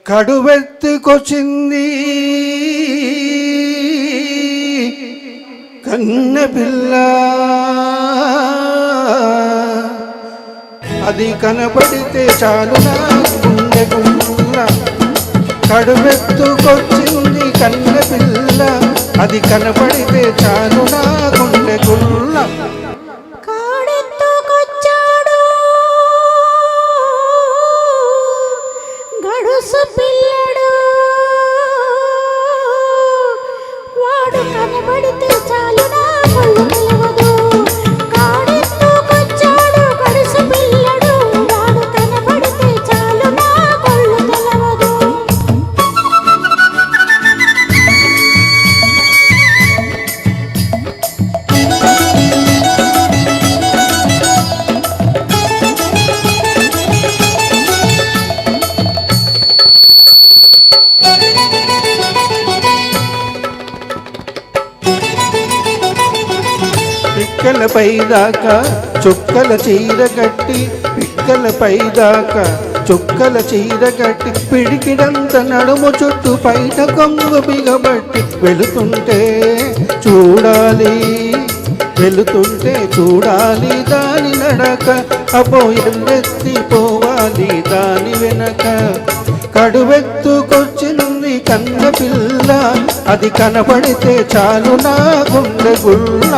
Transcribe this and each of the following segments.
కడువెత్తుకొచ్చింది కన్నెపిల్ల, అది కనపడితే చాలు నా గుండె గుల్ల. కడువెత్తుకొచ్చింది కన్నెపిల్ల, అది కనపడితే చాలు నా గుండె గుల్ల. పిల్లడు వాడు కనబడితే చాలు నా కళ్ళు తెలవదు. కాడెత్తుకొచ్చాడు గడుసు పిల్లడు, వాడు కనబడితే చాలు నా కళ్ళు తెలవదు. పిక్కలపై దాకా చుక్కల చీర కట్టి, పిక్కలపై దాకా చుక్కల చీర కట్టి, పిడికిడంత నడుము చుట్టూ పైట కొంగు బిగబట్టి, వెళుతుంటే చూడాలి వెళుతుంటే చూడాలి దాని నడక, అపో ఎల్లెత్తిపోవాలి దాని వెనక. కడువెత్తుకొచ్చింది కన్నెపిల్ల, అది కనబడితే చాలు నా గుండె గుల్ల.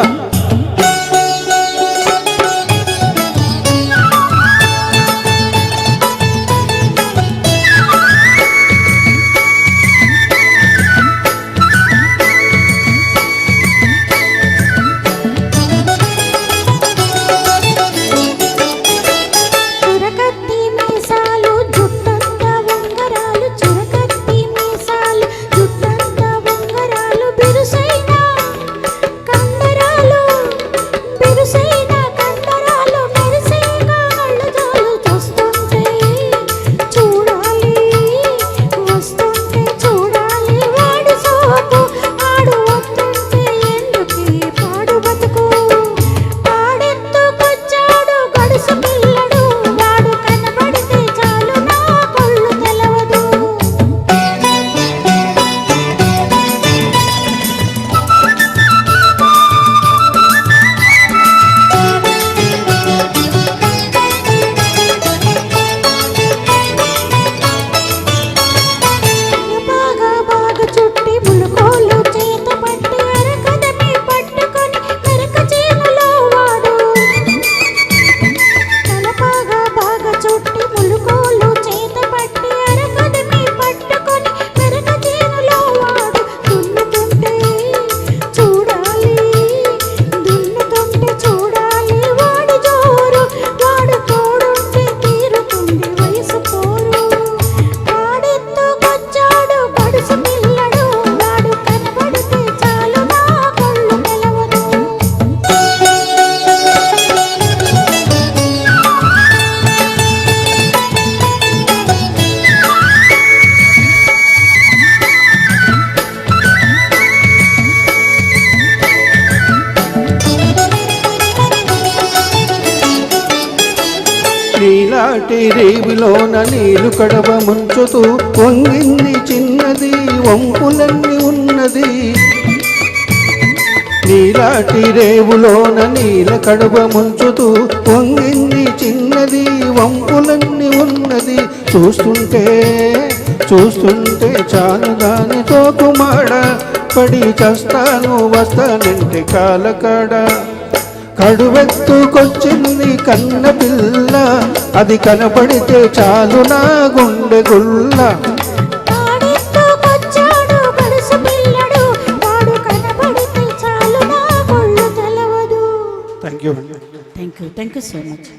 నీలాటి రేవులోన నీళ్లు కడవ ముంచుతూ వంగింది చిన్నది, వంపులన్నీ ఉన్నది. నీలాటి రేవులోన నీళ్ళ కడవ ముంచుతూ వంగింది చిన్నది, వంపులన్నీ ఉన్నది. చూస్తుంటే చూస్తుంటే చాలుగాని తోకుమాడ, పడి చస్తాను వస్తానంటే కాలకాడ. కడువెత్తుకొచ్చింది కన్నెపిల్ల, అది కనపడితే చాలు నా గుండె గుల్ల. కాడెత్తుకొచ్చాడు గడుసు పిల్లడు, వాడు కనబడితే చాలు నా కళ్ళు తెలవదు. Thank you so much.